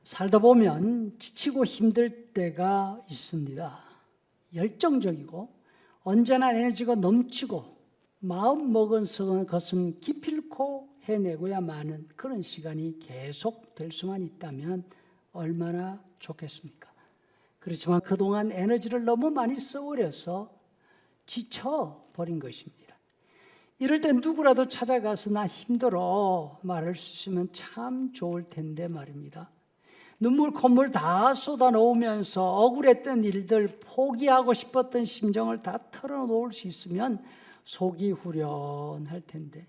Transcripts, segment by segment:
살다 보면 지치고 힘들 때가 있습니다. 열정적이고 언제나 에너지가 넘치고 마음 먹은 것은 기필코 해내고야만 그런 시간이 계속 될 수만 있다면 얼마나 좋겠습니까? 그렇지만 그동안 에너지를 너무 많이 써버려서 지쳐버린 것입니다. 이럴 때 누구라도 찾아가서 나 힘들어 말할 수 있으면 참 좋을 텐데 말입니다. 눈물 콧물 다 쏟아놓으면서 억울했던 일들, 포기하고 싶었던 심정을 다 털어놓을 수 있으면 속이 후련할 텐데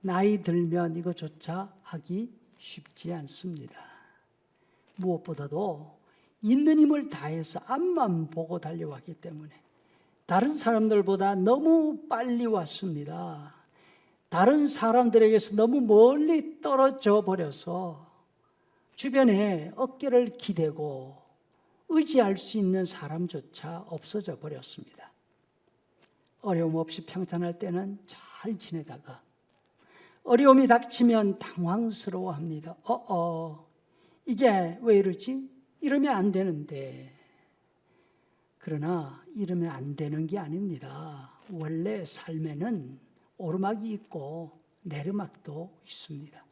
나이 들면 이거조차 하기 쉽지 않습니다. 무엇보다도 있는 힘을 다해서 앞만 보고 달려왔기 때문에 다른 사람들보다 너무 빨리 왔습니다. 다른 사람들에게서 너무 멀리 떨어져 버려서 주변에 어깨를 기대고 의지할 수 있는 사람조차 없어져 버렸습니다. 어려움 없이 평탄할 때는 잘 지내다가 어려움이 닥치면 당황스러워합니다. 이게 왜 이러지? 이러면 안 되는데. 그러나 이러면 안 되는 게 아닙니다. 원래 삶에는 오르막이 있고 내리막도 있습니다.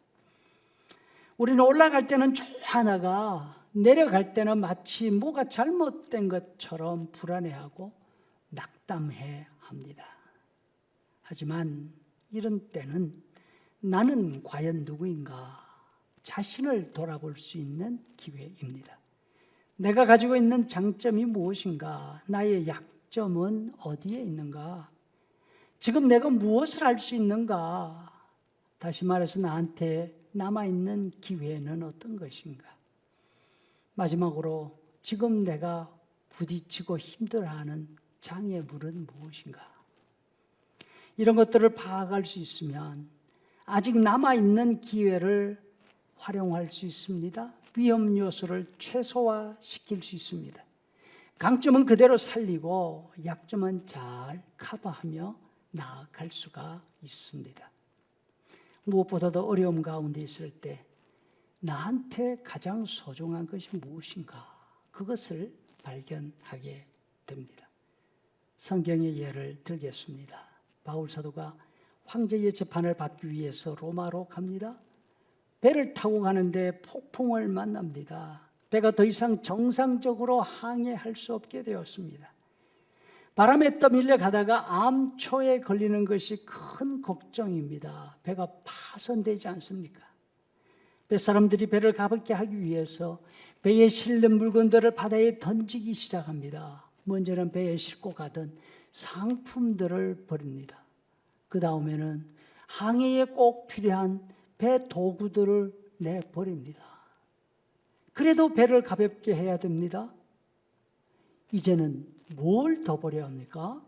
우리는 올라갈 때는 좋아하다가 내려갈 때는 마치 뭐가 잘못된 것처럼 불안해하고 낙담해 합니다. 하지만 이런 때는 나는 과연 누구인가 자신을 돌아볼 수 있는 기회입니다. 내가 가지고 있는 장점이 무엇인가? 나의 약점은 어디에 있는가? 지금 내가 무엇을 할 수 있는가? 다시 말해서 나한테 남아있는 기회는 어떤 것인가? 마지막으로 지금 내가 부딪히고 힘들어하는 장애물은 무엇인가? 이런 것들을 파악할 수 있으면 아직 남아있는 기회를 활용할 수 있습니다. 위험 요소를 최소화시킬 수 있습니다. 강점은 그대로 살리고 약점은 잘 커버하며 나아갈 수가 있습니다. 무엇보다도 어려움 가운데 있을 때 나한테 가장 소중한 것이 무엇인가? 그것을 발견하게 됩니다. 성경의 예를 들겠습니다. 바울 사도가 황제의 재판을 받기 위해서 로마로 갑니다. 배를 타고 가는데 폭풍을 만납니다. 배가 더 이상 정상적으로 항해할 수 없게 되었습니다. 바람에 떠밀려 가다가 암초에 걸리는 것이 큰 걱정입니다. 배가 파손되지 않습니까? 뱃사람들이 배를 가볍게 하기 위해서 배에 실린 물건들을 바다에 던지기 시작합니다. 먼저는 배에 싣고 가던 상품들을 버립니다. 그 다음에는 항해에 꼭 필요한 배 도구들을 내버립니다. 그래도 배를 가볍게 해야 됩니다. 이제는 뭘 더 버려야 합니까?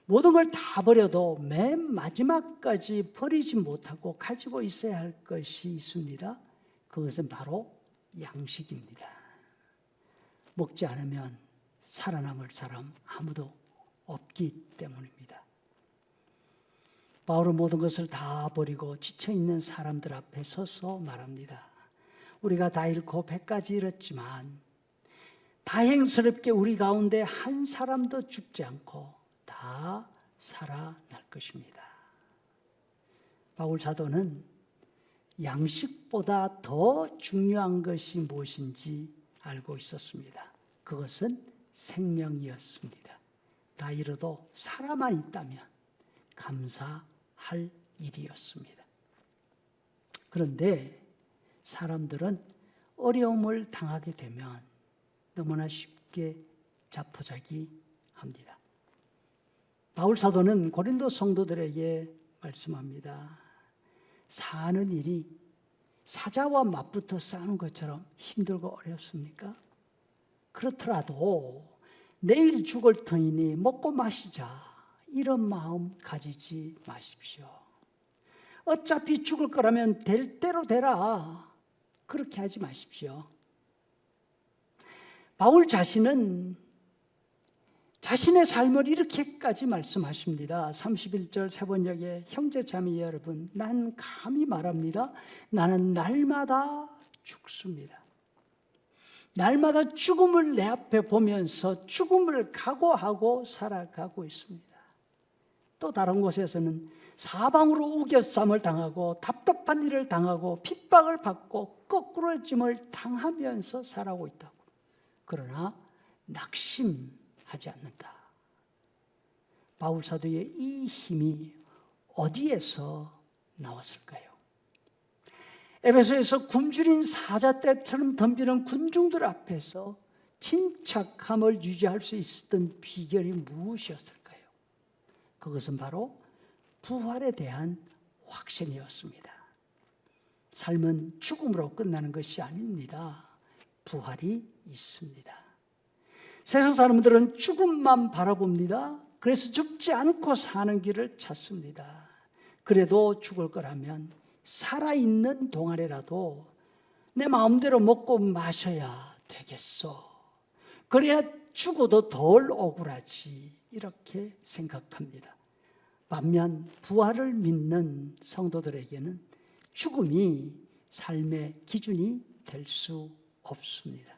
모든 걸 다 버려도 맨 마지막까지 버리지 못하고 가지고 있어야 할 것이 있습니다. 그것은 바로 양식입니다. 먹지 않으면 살아남을 사람 아무도 없기 때문입니다. 바울은 모든 것을 다 버리고 지쳐있는 사람들 앞에 서서 말합니다. 우리가 다 잃고 배까지 잃었지만 다행스럽게 우리 가운데 한 사람도 죽지 않고 다 살아날 것입니다. 바울 사도는 양식보다 더 중요한 것이 무엇인지 알고 있었습니다. 그것은 생명이었습니다. 다 잃어도 살아만 있다면 감사할 일이었습니다. 그런데 사람들은 어려움을 당하게 되면 너무나 쉽게 자포자기 합니다. 바울 사도는 고린도 성도들에게 말씀합니다. 사는 일이 사자와 맞붙어 싸우는 것처럼 힘들고 어렵습니까? 그렇더라도 내일 죽을 터이니 먹고 마시자 이런 마음 가지지 마십시오. 어차피 죽을 거라면 될 대로 되라 그렇게 하지 마십시오. 바울 자신은 자신의 삶을 이렇게까지 말씀하십니다. 31절 세 번역에 형제 자매 여러분, 난 감히 말합니다. 나는 날마다 죽습니다. 날마다 죽음을 내 앞에 보면서 죽음을 각오하고 살아가고 있습니다. 또 다른 곳에서는 사방으로 우겨쌈을 당하고 답답한 일을 당하고 핍박을 받고 거꾸러짐을 당하면서 살아오고 있다고. 그러나 낙심하지 않는다. 바울 사도의 이 힘이 어디에서 나왔을까요? 에베소에서 굶주린 사자떼처럼 덤비는 군중들 앞에서 침착함을 유지할 수 있었던 비결이 무엇이었을까요? 그것은 바로 부활에 대한 확신이었습니다. 삶은 죽음으로 끝나는 것이 아닙니다. 부활이 있습니다. 세상 사람들은 죽음만 바라봅니다. 그래서 죽지 않고 사는 길을 찾습니다. 그래도 죽을 거라면 살아있는 동안이라도 내 마음대로 먹고 마셔야 되겠어. 그래야 죽어도 덜 억울하지. 이렇게 생각합니다. 반면 부활을 믿는 성도들에게는 죽음이 삶의 기준이 될 수 없습니다.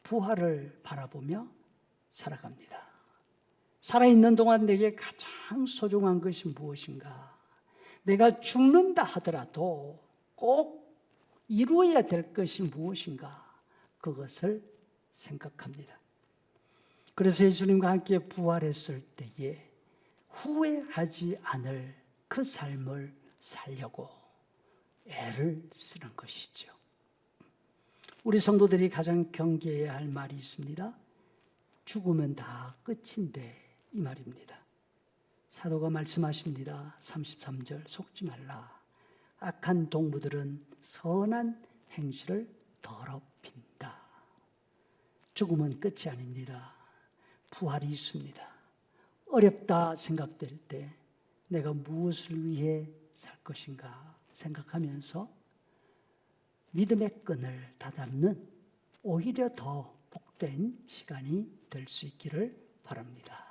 부활을 바라보며 살아갑니다. 살아있는 동안 내게 가장 소중한 것이 무엇인가? 내가 죽는다 하더라도 꼭 이루어야 될 것이 무엇인가? 그것을 생각합니다. 그래서 예수님과 함께 부활했을 때에 후회하지 않을 그 삶을 살려고 애를 쓰는 것이죠. 우리 성도들이 가장 경계해야 할 말이 있습니다. 죽으면 다 끝인데 이 말입니다. 사도가 말씀하십니다. 33절 속지 말라. 악한 동무들은 선한 행실을 더럽힌다. 죽음은 끝이 아닙니다. 부활이 있습니다. 어렵다 생각될 때 내가 무엇을 위해 살 것인가 생각하면서 믿음의 끈을 다잡는 오히려 더 복된 시간이 될 수 있기를 바랍니다.